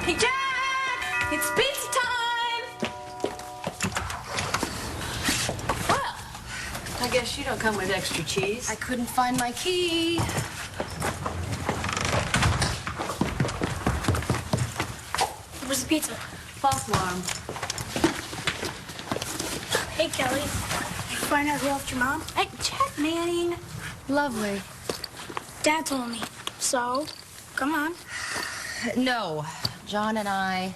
Hey, Jack! It's pizza time! Well, I guess you don't come with extra cheese. I couldn't find my key. Where's the pizza? False alarm. Hey, Kelly. Did you find out who left your mom? Hey, Jack Manning. Lovely. Dad told me. So, come on. No, John and I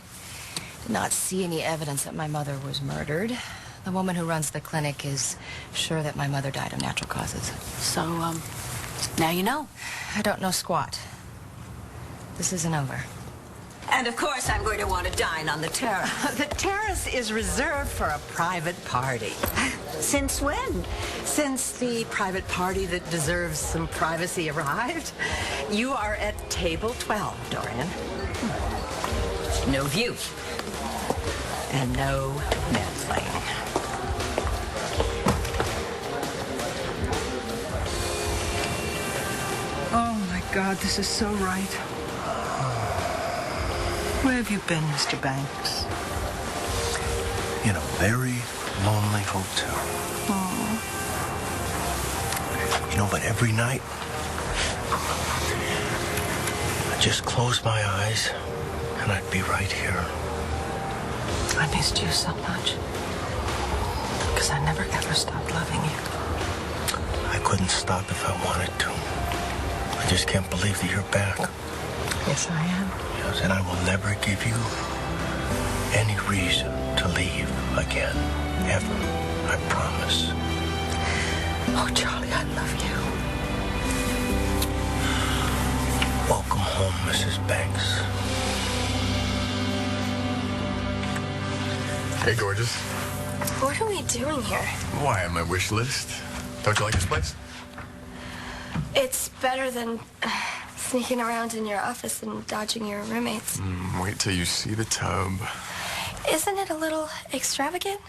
did not see any evidence that my mother was murdered. The woman who runs the clinic is sure that my mother died of natural causes. So, now you know. I don't know squat. This isn't over. And of course, I'm going to want to dine on the terrace. The terrace is reserved for a private party. Since when? Since the private party that deserves some privacy arrived, you are at table 12, Dorian. No view. And no net playing. Oh, my God, this is so right. Where have you been, Mr. Banks? In a very lonely hotel. Oh. You know, but every night, I just close my eyes and I'd be right here. I missed you so much. Because I never ever stopped loving you. I couldn't stop if I wanted to. I just can't believe that you're back. Yes, I am. Yes, and I will never give you any reason to leave again. Ever. I promise. Oh, Charlie, I love you. Welcome home, Mrs. Banks. Hey, gorgeous. What are we doing here? Why, on my wish list? Don't you like this place? It's better than sneaking around in your office and dodging your roommates. Wait till you see the tub. Isn't it a little extravagant?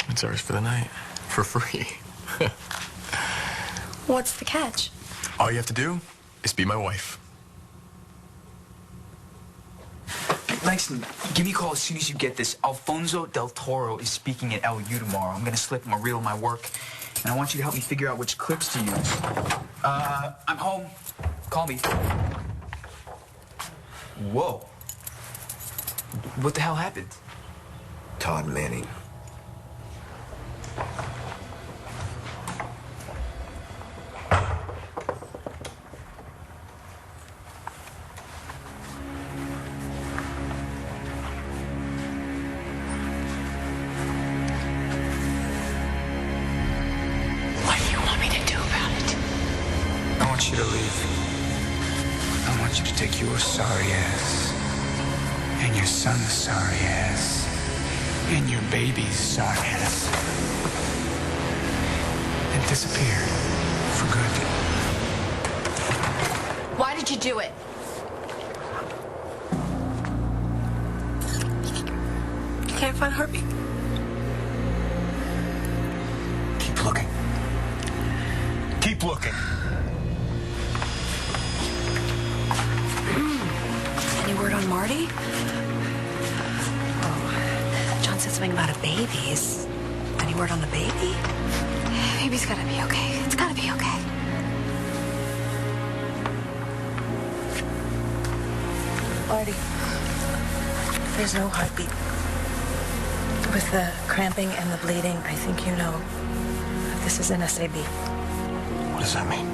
It's ours for the night. For free. What's the catch? All you have to do is be my wife. Langston, give me a call as soon as you get this. Alfonso del Toro is speaking at LU tomorrow. I'm gonna slip him a reel of my work, and I want you to help me figure out which clips to use. I'm home. Call me. Whoa. What the hell happened? Todd Manning. What do you want me to do about it? I want you to leave. I want you to take your sorry ass, and your son's sorry ass, and your baby's sorry ass, and disappear for good. Why did you do it? Can't find a heartbeat. Keep looking. Keep looking. Any word on Marty? Oh, John said something about a baby. Any word on the baby? Baby's gotta be okay. It's gotta be okay. Artie, there's no heartbeat. With the cramping and the bleeding, I think you know that this is an SAB. What does that mean?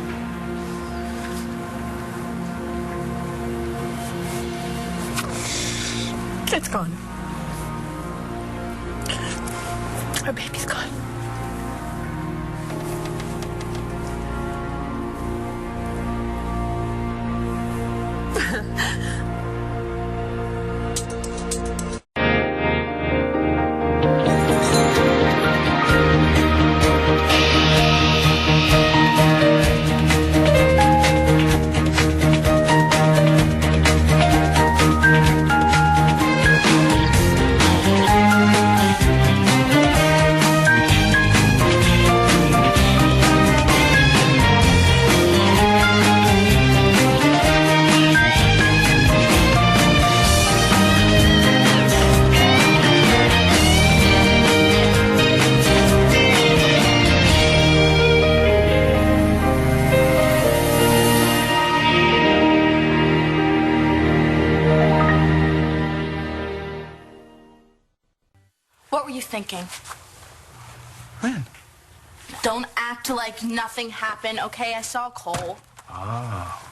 It's gone. Our baby's gone. thinking. When? Don't act like nothing happened, okay? I saw Cole. Oh.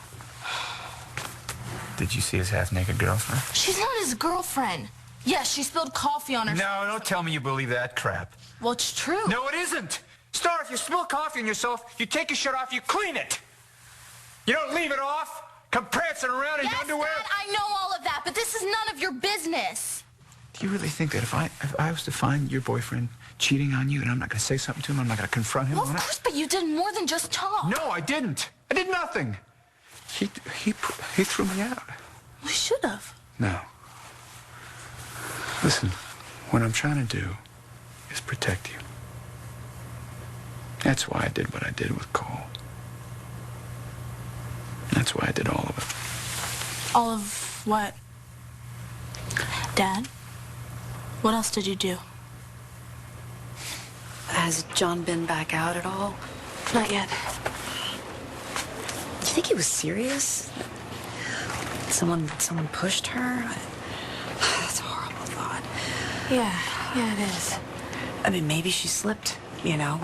Did you see his half-naked girlfriend? She's not his girlfriend. Yes, she spilled coffee on her. No, don't tell me you believe that crap. Well, it's true. No, it isn't. Star, if you spill coffee on yourself, you take your shirt off, you clean it. You don't leave it off, come prancing around in your underwear. Dad, I know all of that, but this is none of your business. Do you really think that if I was to find your boyfriend cheating on you, and I'm not going to say something to him, I'm not going to confront him Well, on of it? course, but you did more than just talk. No, I didn't. I did nothing. He threw me out. We should have. No. Listen, what I'm trying to do is protect you. That's why I did what I did with Cole. That's why I did all of it. All of what? Dad? What else did you do? Has John been back out at all? Not yet. Do you think he was serious? Someone pushed her? That's a horrible thought. Yeah, it is. I mean, maybe she slipped, you know.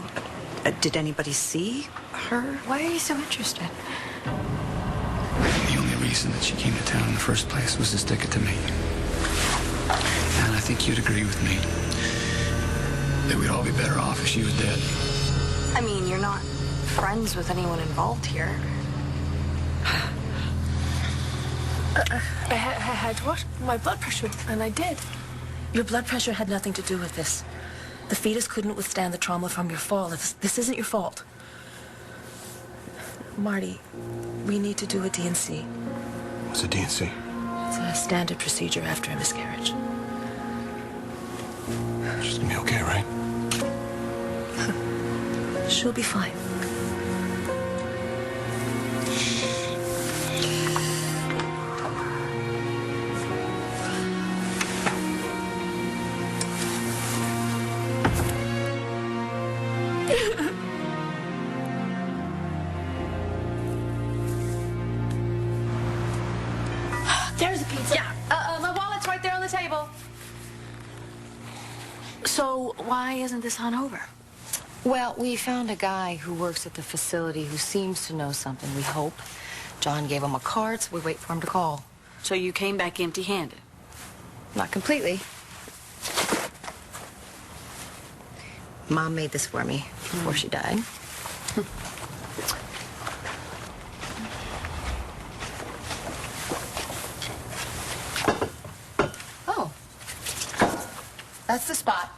Did anybody see her? Why are you so interested? The only reason that she came to town in the first place was to stick it to me. And I think you'd agree with me that we'd all be better off if she was dead. I mean, you're not friends with anyone involved here. I had what? My blood pressure, and I did. Your blood pressure had nothing to do with this. The fetus couldn't withstand the trauma from your fall. This isn't your fault. Marty, we need to do a D&C. What's a D&C? It's a standard procedure after a miscarriage. She's gonna be okay, right? She'll be fine. There's a pizza. Yeah. My wallet's right there on the table. So why isn't this on over? Well, we found a guy who works at the facility who seems to know something, we hope. John gave him a card, so we wait for him to call. So you came back empty-handed? Not completely. Mom made this for me before she died. Oh. That's the spot.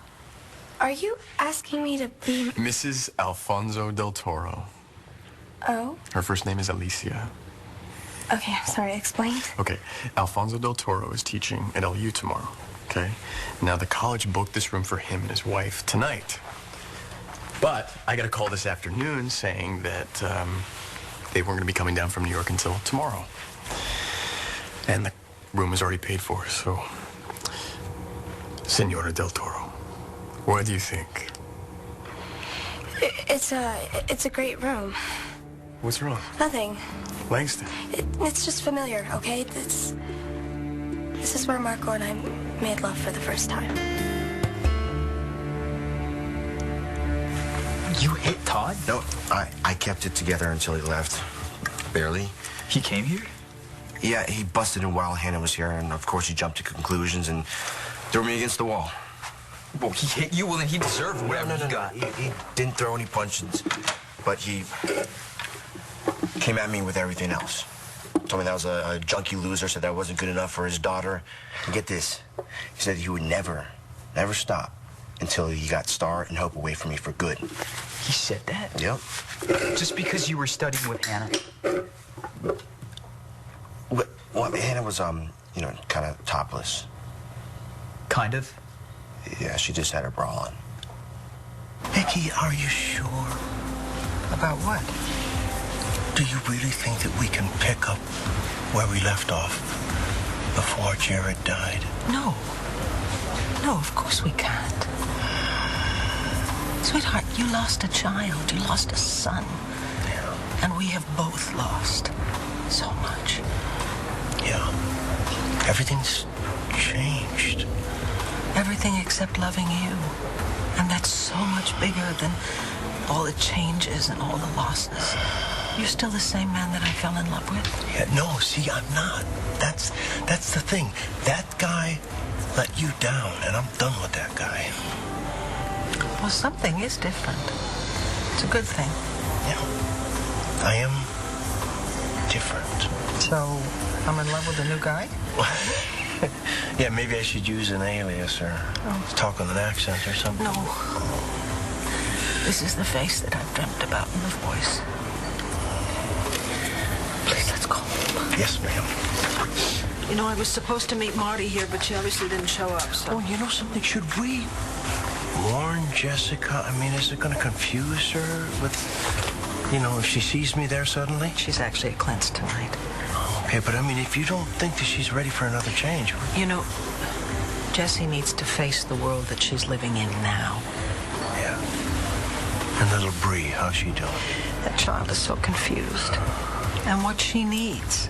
Are you asking me to be... Mrs. Alfonso del Toro. Oh? Her first name is Alicia. Okay, I'm sorry, explain. Okay, Alfonso del Toro is teaching at LU tomorrow, okay? Now, the college booked this room for him and his wife tonight. But I got a call this afternoon saying that they weren't going to be coming down from New York until tomorrow. And the room is already paid for, so... Senora del Toro, what do you think? It's a great room. What's wrong? Nothing. Langston. It's just familiar, okay? This is where Marco and I made love for the first time. You hit Todd? No, I kept it together until he left. Barely. He came here? Yeah, he busted in while Hannah was here, and of course he jumped to conclusions and threw me against the wall. Well, he hit you? Well, then he deserved whatever he got. He didn't throw any punches, but he came at me with everything else. Told me that I was a junkie loser, said that wasn't good enough for his daughter. And get this, he said he would never stop until he got Star and Hope away from me for good. He said that? Yep. Just because you were studying with Hannah? Well, Hannah was, you know, kind of topless. Kind of? Yeah, she just had her bra on. Mickey, are you sure? About what? Do you really think that we can pick up where we left off before Jared died? No. No, of course we can't. Sweetheart, you lost a child. You lost a son. Yeah. And we have both lost so much. Yeah. Everything's changed. Everything except loving you. And that's so much bigger than all the changes and all the losses. You're still the same man that I fell in love with? Yeah, no, see, I'm not. That's the thing. That guy let you down, and I'm done with that guy. Well, something is different. It's a good thing. Yeah. I am different. So, I'm in love with a new guy? Yeah, maybe I should use an alias or talk with an accent or something. No. This is the face that I've dreamt about and the voice. Please, let's go home. Yes, ma'am. You know, I was supposed to meet Marty here, but she obviously didn't show up, so... Oh, you know something? Should we warn Jessica? I mean, is it going to confuse her with, you know, if she sees me there suddenly? She's actually at Clint's tonight. Okay, but I mean, if you don't think that she's ready for another change... You know, Jessie needs to face the world that she's living in now. Yeah. And little Bree, how's she doing? That child is so confused. And what she needs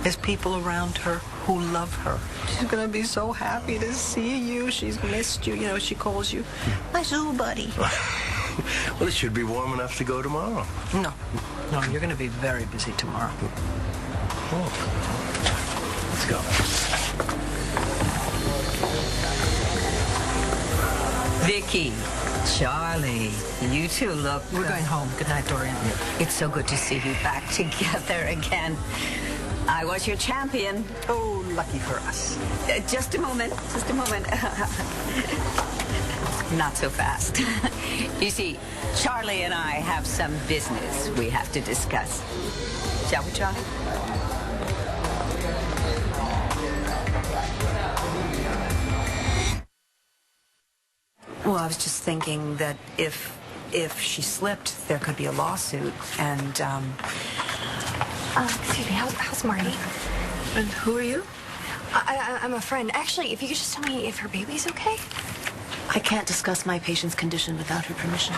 is people around her who love her. She's gonna be so happy to see you. She's missed you. You know, she calls you my zoo buddy. Well, it should be warm enough to go tomorrow. No, you're gonna be very busy tomorrow. Oh. Let's go. Vicky, Charlie, you two look... We're going home. Good night, Dorian. It's so good to see you back together again. I was your champion. Oh, lucky for us. Just a moment. Not so fast. You see, Charlie and I have some business we have to discuss. Shall we, Charlie? Well, I was just thinking that if she slipped, there could be a lawsuit, and, Excuse me, how's Marty? And who are you? I'm a friend. Actually, if you could just tell me if her baby's okay? I can't discuss my patient's condition without her permission.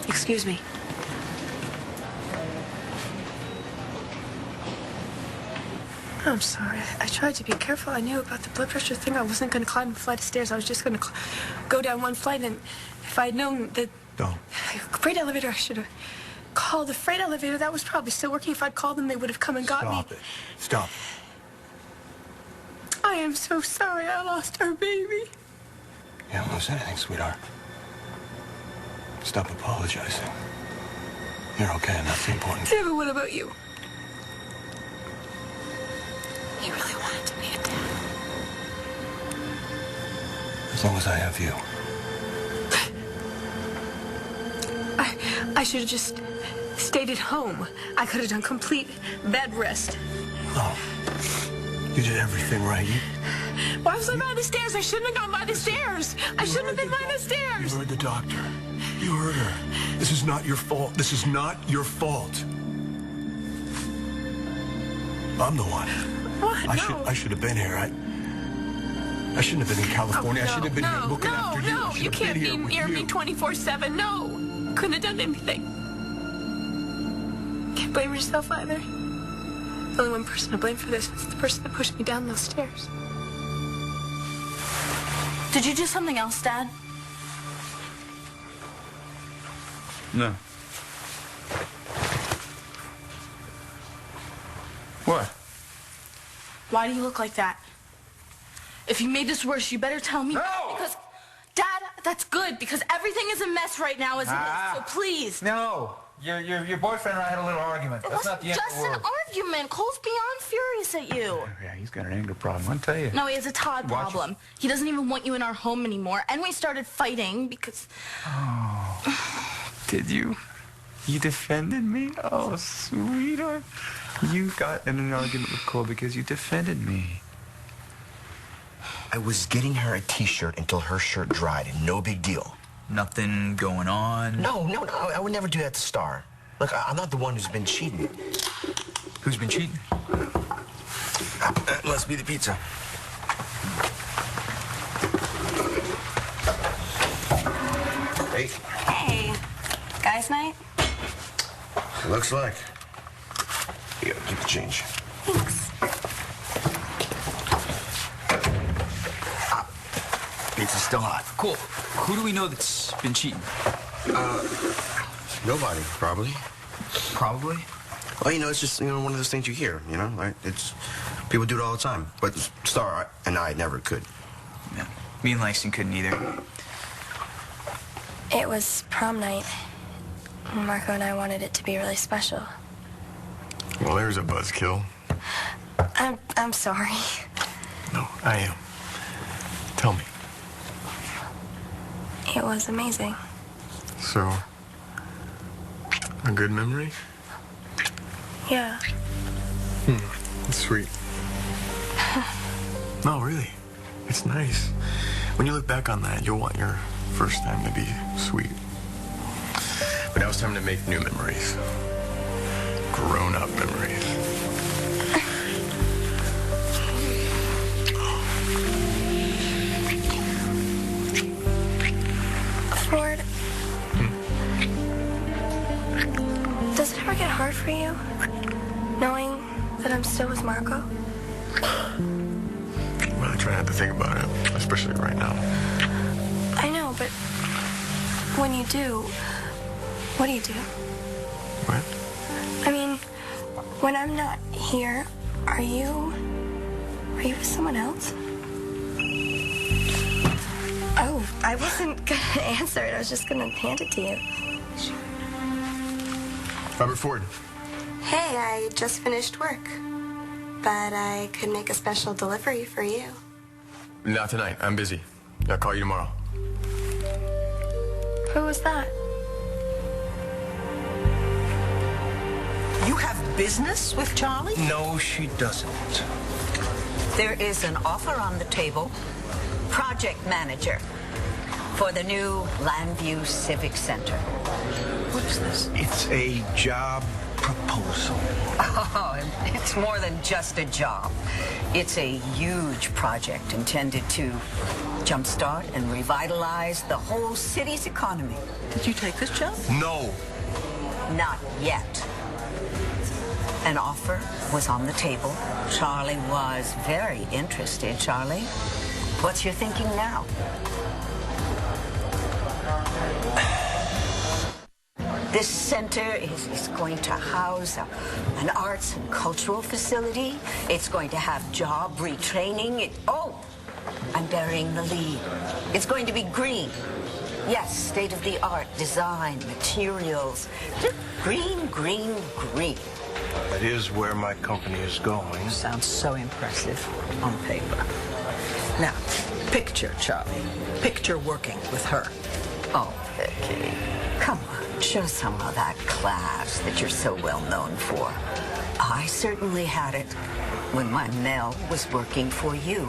Excuse me. I'm sorry. I tried to be careful. I knew about the blood pressure thing. I wasn't going to climb a flight of stairs. I was just going to go down one flight, and if I'd known that... Don't. Freight elevator, I should have called the freight elevator. That was probably still working. If I'd called them, they would have come and got me. Stop it. Stop. I am so sorry I lost our baby. You haven't lost anything, sweetheart. Stop apologizing. You're okay, and that's the important. Yeah, but what about you? You really wanted to be a dad. As long as I have you. I should have just stayed at home. I could have done complete bed rest. Oh, you did everything right. Why was I by the stairs? I shouldn't have gone by the stairs. I shouldn't have been by the stairs. You heard the doctor. You heard her. This is not your fault. This is not your fault. I'm the one. What? I should have been here. I shouldn't have been in California. Oh, no, I should have been here looking after you. No, you can't be near me 24/7. No. Couldn't have done anything. Can't blame yourself either. Only one person to blame for this is the person that pushed me down those stairs. Did you do something else, Dad? No. What? Why do you look like that? If you made this worse, you better tell me. No! Because, Dad, that's good, because everything is a mess right now as it is, so please. No. Your boyfriend and I had a little argument. That's not the end of Just the world. an argument. Cole's beyond furious at you. Yeah, he's got an anger problem, I'll tell you. No, he has a Todd Watch problem. it. He doesn't even want you in our home anymore. And we started fighting because... Oh, did you? You defended me? Oh, sweetheart. You got in an argument with Cole because you defended me. I was getting her a T-shirt until her shirt dried, and no big deal. Nothing going on? No, I would never do that to Star. Look, I'm not the one who's been cheating. Who's been cheating? Must be the pizza. Hey. Hey. Guys' night? Looks like. Here, keep the change. Thanks. Still hot. Cool. Who do we know that's been cheating? Nobody, probably. Probably? Well, it's just, one of those things you hear, right? It's, people do it all the time. But Star and I never could. Yeah. Me and Langston couldn't either. It was prom night. Marco and I wanted it to be really special. Well, there's a buzzkill. I'm sorry. No, I am. Tell me. It was amazing. So, a good memory? Yeah. That's sweet. No, really. It's nice. When you look back on that, you'll want your first time to be sweet. But now it's time to make new memories. Grown-up memories. Ford, does it ever get hard for you, knowing that I'm still with Marco? Well, I try not to think about it, especially right now. I know, but when you do, what do you do? What? I mean, when I'm not here, are you with someone else? Oh, I wasn't gonna answer it. I was just gonna hand it to you. Robert Ford. Hey, I just finished work, but I could make a special delivery for you. Not tonight. I'm busy. I'll call you tomorrow. Who was that? You have business with Charlie? No, she doesn't. There is an offer on the table. Project manager for the new Landview Civic Center. What's this? It's a job proposal. Oh, it's more than just a job. It's a huge project intended to jumpstart and revitalize the whole city's economy. Did you take this job? No. Not yet. An offer was on the table. Charlie was very interested. Charlie, what's your thinking now? This center is going to house an arts and cultural facility. It's going to have job retraining. I'm burying the lead. It's going to be green. Yes, state-of-the-art design, materials. Just green, green, green. That is where my company is going. Sounds so impressive on paper. Now, picture Charlie. Picture working with her. Oh, Vicky, come on. Show some of that class that you're so well known for. I certainly had it when my Mel was working for you.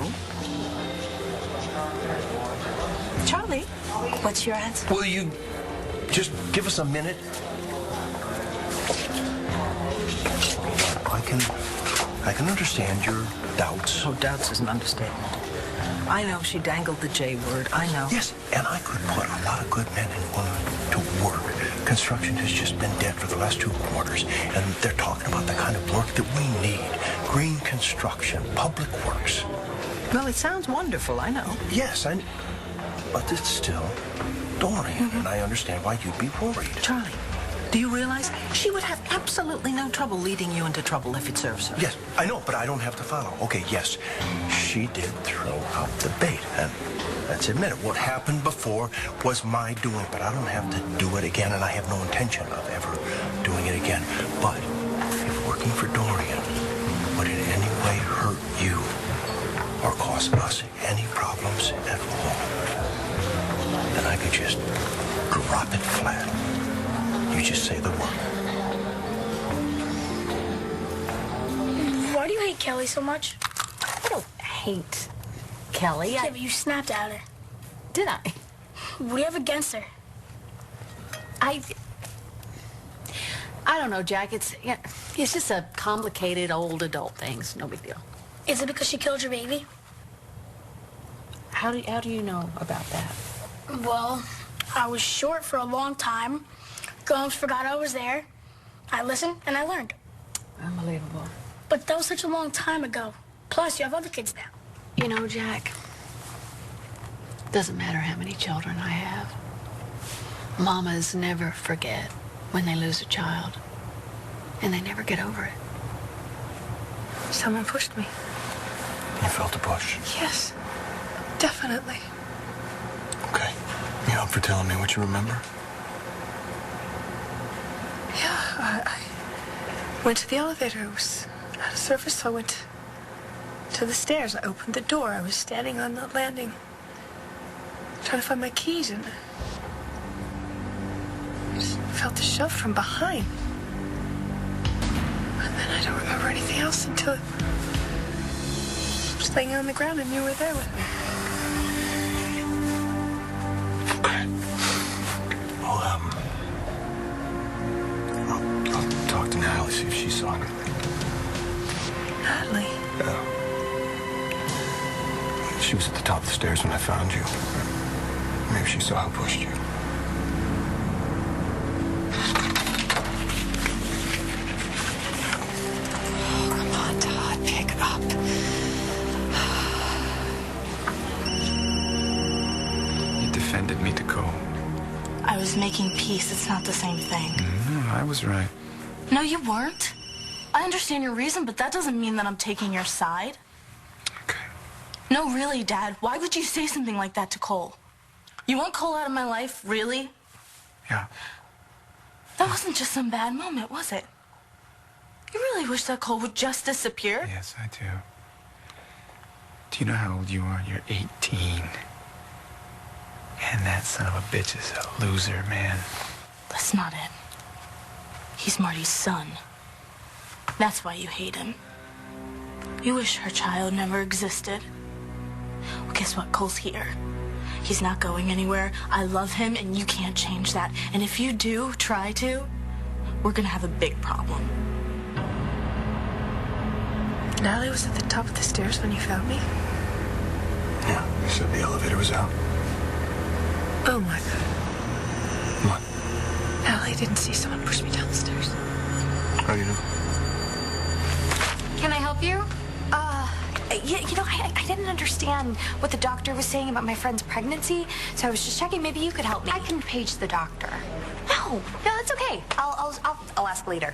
Charlie, what's your answer? Will you just give us a minute? I can understand your doubts. Oh, doubts is an understatement. I know she dangled the J word. I know. Yes, and I could put a lot of good men and women to work. Construction has just been dead for the last 2 quarters, and they're talking about the kind of work that we need. Green construction, public works. Well, it sounds wonderful, I know. Yes, but it's still Dorian, and I understand why you'd be worried. Charlie, do you realize she would have absolutely no trouble leading you into trouble if it serves her? Yes, I know, but I don't have to follow. Okay, yes, she did throw out the bait, and let's admit it. What happened before was my doing, but I don't have to do it again, and I have no intention of ever doing it again. But if working for Dorian would in any way hurt you or cause us any problems at all, then I could just drop it flat. You just say the word. Why do you hate Kelly so much? I don't hate Kelly. Yeah, but you snapped at her. Did I? What do you have against her? I don't know, Jack. It's just a complicated old adult thing. It's no big deal. Is it because she killed your baby? How do you know about that? Well, I was short for a long time. Gomes forgot I was there. I listened and I learned. Unbelievable. But that was such a long time ago. Plus, you have other kids now. You know, Jack, Doesn't matter how many children I have. Mamas never forget when they lose a child. And they never get over it. Someone pushed me. You felt a push? Yes, definitely. Okay. You up for telling me what you remember? Yeah, I went to the elevator. It was out of service, so I went to the stairs. I opened the door. I was standing on the landing, trying to find my keys, and I just felt a shove from behind. And then I don't remember anything else until I was laying on the ground and you were there with me. Okay. Well, I'll talk to Natalie, see if she saw anything. Natalie? Yeah. She was at the top of the stairs when I found you. Maybe she saw who pushed you. Oh, come on, Todd, pick up. You defended me, Nicole. I was making peace. It's not the same thing. No, I was right. No, you weren't. I understand your reason, but that doesn't mean that I'm taking your side. Okay. No, really, Dad. Why would you say something like that to Cole? You want Cole out of my life, really? Yeah. That wasn't just some bad moment, was it? You really wish that Cole would just disappear? Yes, I do. Do you know how old you are? You're 18. And that son of a bitch is a loser, man. That's not it. He's Marty's son. That's why you hate him. You wish her child never existed. Well, guess what? Cole's here. He's not going anywhere. I love him, and you can't change that. And if you do try to, we're gonna have a big problem. Natalie was at the top of the stairs when you found me? Yeah, you said the elevator was out. Oh, my God. What? Natalie didn't see someone push me down the stairs. How do you know? Can I help you? Yeah, you know, I didn't understand what the doctor was saying about my friend's pregnancy, so I was just checking. Maybe you could help me. I can page the doctor. No, that's okay. I'll ask later.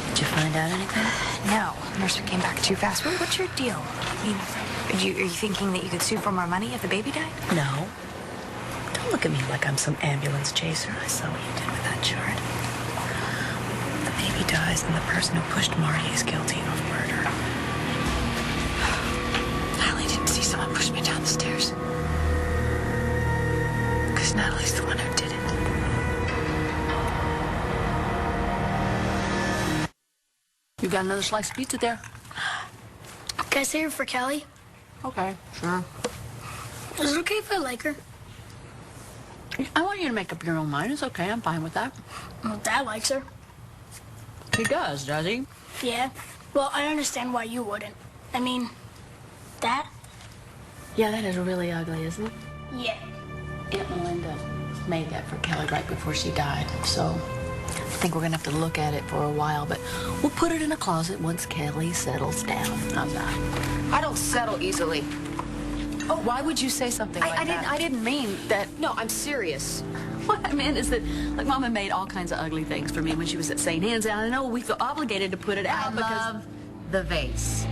Did you find out anything? No, nurse came back too fast. What's your deal? I mean, are you thinking that you could sue for more money if the baby died? No. Don't look at me like I'm some ambulance chaser. I saw what you did with that chart. The baby dies, and the person who pushed Marty is guilty of murder. Natalie didn't see someone push me down the stairs. Because Natalie's the one who did it. You got another slice of pizza there? Can I save her for Kelly? Okay, sure. Is it okay if I like her? I want you to make up your own mind. It's okay. I'm fine with that. Well, Dad likes her. He does he? Yeah. Well, I understand why you wouldn't. I mean, Dad? Yeah, that is really ugly, isn't it? Yeah. Aunt Melinda made that for Kelly right before she died, so I think we're gonna have to look at it for a while, but we'll put it in a closet once Kelly settles down. How's that? I don't settle easily. Oh, why would you say something like that? I didn't mean that. No, I'm serious. What I meant is that, like, Mama made all kinds of ugly things for me when she was at St. Anne's, and I know we feel obligated to put it out I love the vase.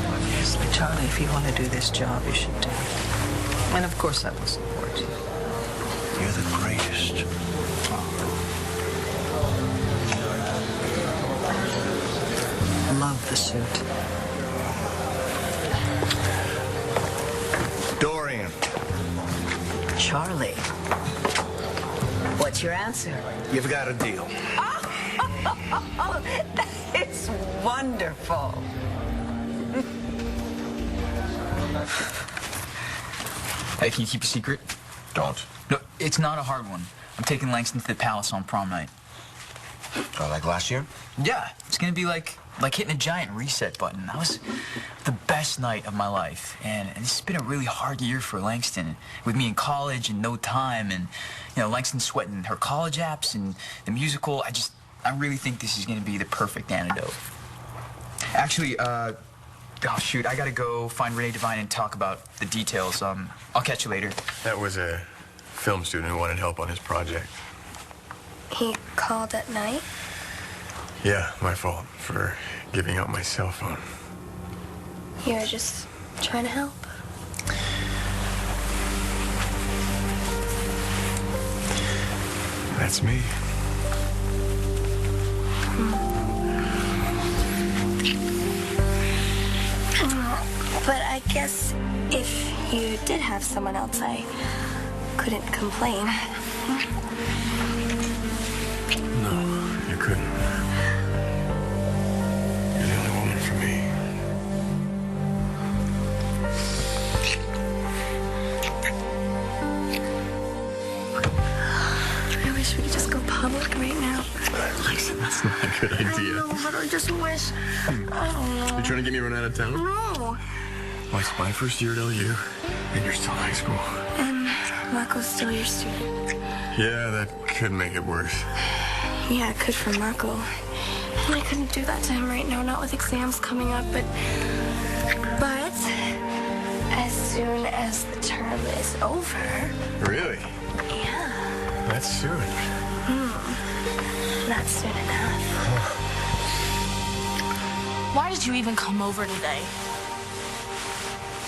Obviously, Charlie, if you want to do this job, you should do it. And of course I will support you. You're the greatest. Love the suit. Dorian. Charlie, what's your answer? You've got a deal. Oh, that is wonderful. Hey, can you keep a secret? Don't. No, it's not a hard one. I'm taking Langston to the palace on prom night. Oh, like last year? Yeah, it's gonna be like hitting a giant reset button. That was the best night of my life, and it's been a really hard year for Langston. With me in college and no time, and Langston sweating her college apps and the musical. I really think this is gonna be the perfect antidote. Actually, oh shoot, I gotta go find Renee Devine and talk about the details. I'll catch you later. That was a film student who wanted help on his project. He called at night? Yeah, my fault for giving out my cell phone. You were just trying to help. That's me. But I guess if you did have someone else, I couldn't complain. No, you couldn't. You're the only woman for me. I wish we could just go public right now. Listen, that's not a good idea. No, but I just wish. I don't know. You trying to get me run out of town? No. Well, it's my first year at LU, and you're still in high school. And Marco's still your student. Yeah, that could make it worse. Yeah, it could for Marco. And I couldn't do that to him right now, not with exams coming up, but as soon as the term is over. Really? Yeah. That's soon. Not soon enough. Why did you even come over today?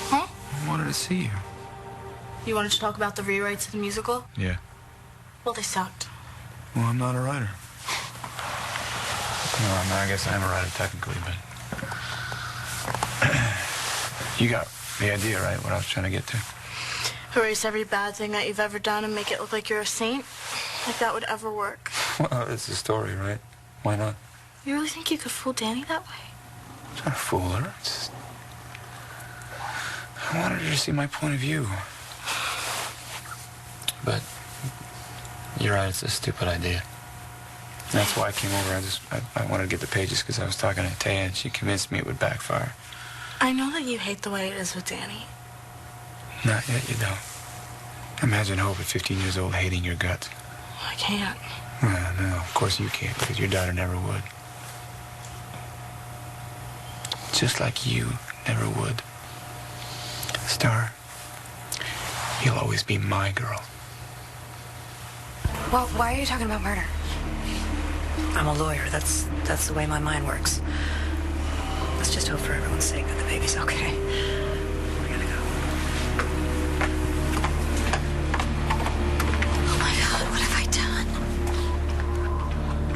Huh? I wanted to see you. You wanted to talk about the rewrites of the musical? Yeah. Well, they sucked. Well, I'm not a writer. No, I mean, I guess I am a writer technically, but... You got the idea, right? What I was trying to get to? Erase every bad thing that you've ever done and make it look like you're a saint? Like that would ever work. Well, it's a story, right? Why not? You really think you could fool Danny that way? I'm trying to fool her. It's just... I wanted her to see my point of view. But you're right, it's a stupid idea. That's why I came over. I wanted to get the pages because I was talking to Taya and she convinced me it would backfire. I know that you hate the way it is with Danny. Not yet, you don't. Imagine Hope at 15 years old hating your guts. I can't. No, of course you can't because your daughter never would. Just like you never would. Star, you'll always be my girl. Well, why are you talking about murder? I'm a lawyer. That's the way my mind works. Let's just hope for everyone's sake that the baby's okay. We gotta go. Oh my God, what have I done?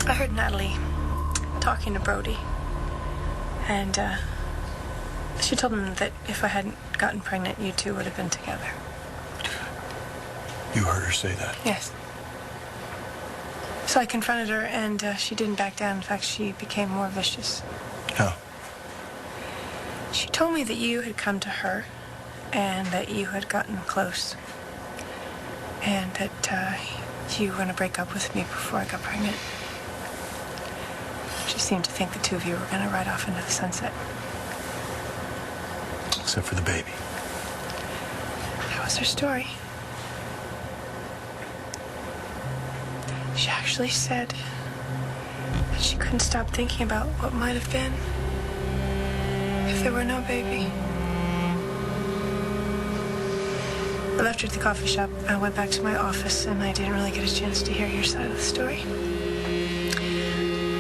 I heard Natalie talking to Brody. And, she told him that if I hadn't gotten pregnant, you two would have been together. You heard her say that? Yes. So I confronted her, and she didn't back down. In fact, she became more vicious. How? She told me that you had come to her, and that you had gotten close, and that you were going to break up with me before I got pregnant. She seemed to think the two of you were going to ride off into the sunset. Except for the baby. That was her story. She actually said that she couldn't stop thinking about what might have been if there were no baby. I left her at the coffee shop. I went back to my office, and I didn't really get a chance to hear your side of the story.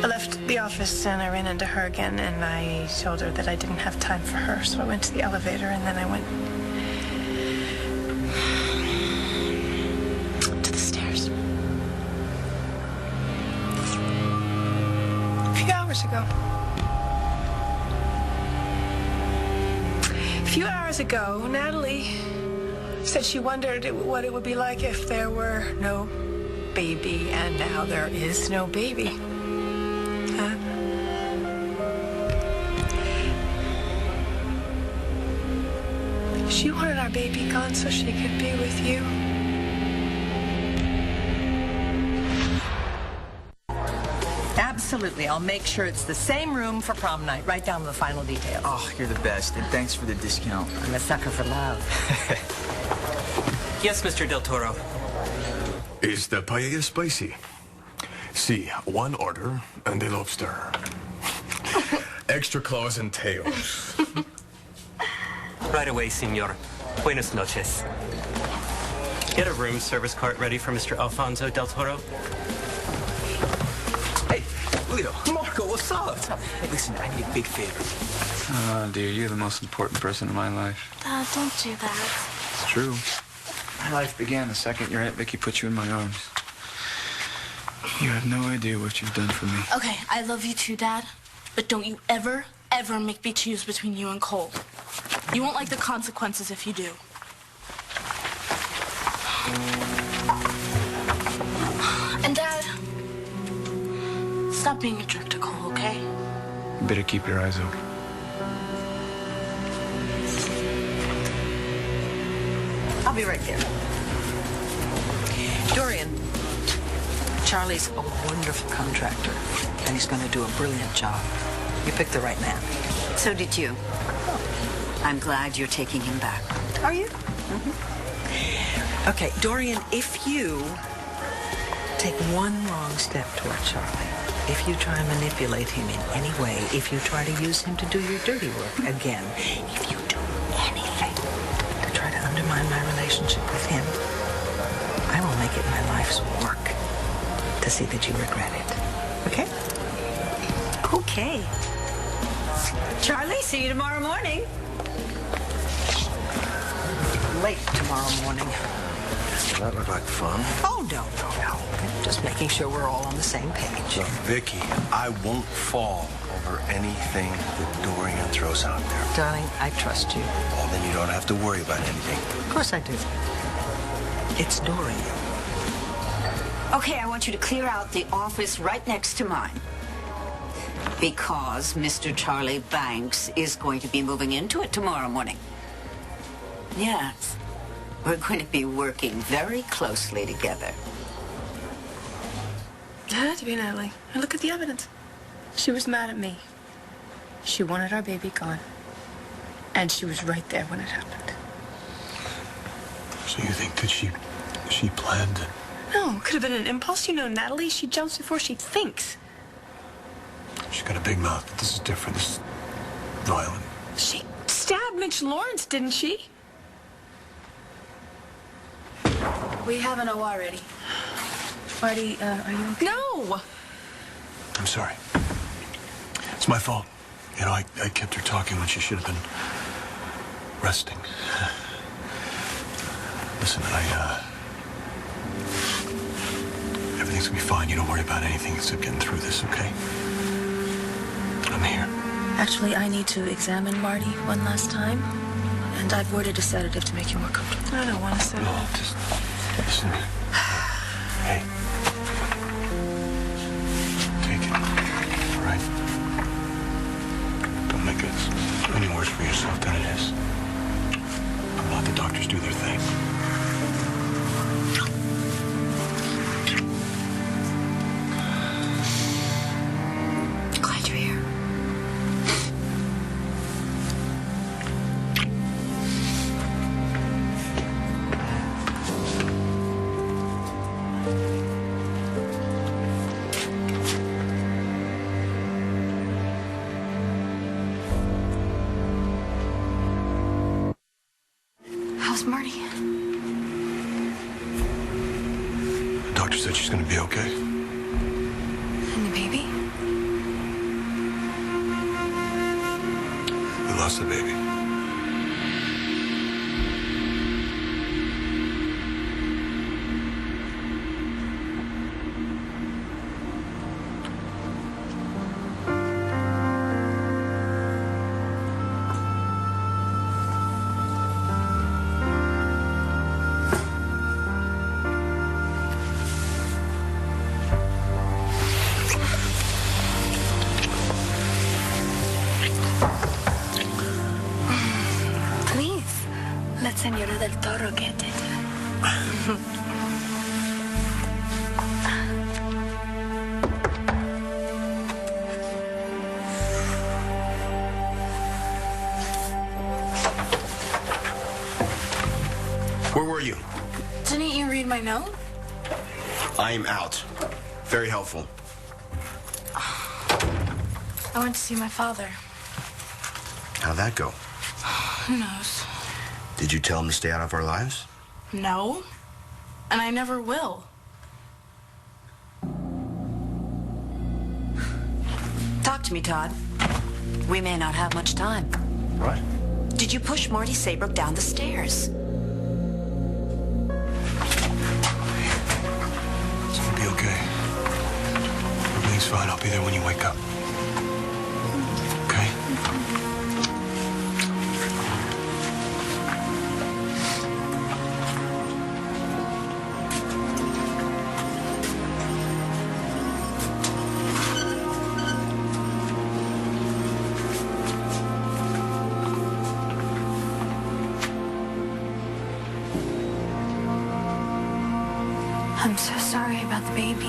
I left the office, and I ran into her again, and I told her that I didn't have time for her, so I went to the elevator, and then I went to the stairs. A few hours ago, Natalie said she wondered what it would be like if there were no baby, and now there is no baby. She wanted our baby gone so she could be with you. Absolutely. I'll make sure it's the same room for prom night, right down to the final details. Oh, you're the best, and thanks for the discount. I'm a sucker for love. Yes, Mr. Del Toro. Is the paella spicy? Si, one order and the lobster. extra claws and tails. Right away, senor. Buenas noches. Get a room service cart ready for Mr. Alfonso del Toro. Hey, Leo. Marco, what's up? Hey, listen, I need a big favor. Oh, dear, you're the most important person in my life. Dad, don't do that. It's true. My life began the second your Aunt Vicky put you in my arms. You have no idea what you've done for me. Okay, I love you too, Dad. But don't you ever, ever make me choose between you and Cole. You won't like the consequences if you do. And Dad, stop being a jerk to Cole, okay? You better keep your eyes open. I'll be right there. Dorian, Charlie's a wonderful contractor, and he's going to do a brilliant job. You picked the right man. So did you. I'm glad you're taking him back. Are you? Mm-hmm. Okay, Dorian, if you take one wrong step toward Charlie, if you try and manipulate him in any way, if you try to use him to do your dirty work again, if you do anything to try to undermine my relationship with him, I will make it my life's work to see that you regret it. Okay? Okay. Charlie, see you tomorrow morning. Late tomorrow morning. That looked like fun. Oh, no. Just making sure we're all on the same page. Look, Vicky, I won't fall over anything that Dorian throws out there. Darling, I trust you. Well, then you don't have to worry about anything. Of course I do. It's Dorian. Okay, I want you to clear out the office right next to mine. Because Mr. Charlie Banks is going to be moving into it tomorrow morning. Yes. We're going to be working very closely together. It had to be Natalie. And look at the evidence. She was mad at me. She wanted our baby gone. And she was right there when it happened. So you think that she planned it? No, it could have been an impulse. You know, Natalie, she jumps before she thinks. She's got a big mouth, but this is different. This is violent. She stabbed Mitch Lawrence, didn't she? We have an OR ready. Marty, are you okay? No! I'm sorry. It's my fault. You know, I kept her talking when she should have been resting. Listen, everything's gonna be fine. You don't worry about anything except getting through this, okay? I'm here. Actually, I need to examine Marty one last time. And I've ordered a sedative to make you more comfortable. I don't want to sedative. No, just listen to me. Hey. Take it. All right? Don't make it any worse for yourself than it is. I'll let the doctors do their thing. Glad you're here. How's Marty? The doctor said she's gonna be okay. And the baby? We lost the baby. Please, let Senora del Toro get it. Where were you? Didn't you read my note? I am out. Very helpful. I went to see my father. How'd that go? Who knows? Did you tell him to stay out of our lives? No. And I never will. Talk to me, Todd. We may not have much time. What? Did you push Marty Saybrook down the stairs? It's gonna be okay. Everything's fine. I'll be there when you wake up. Okay? I'm so sorry about the baby.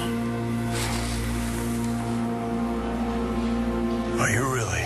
Are you really?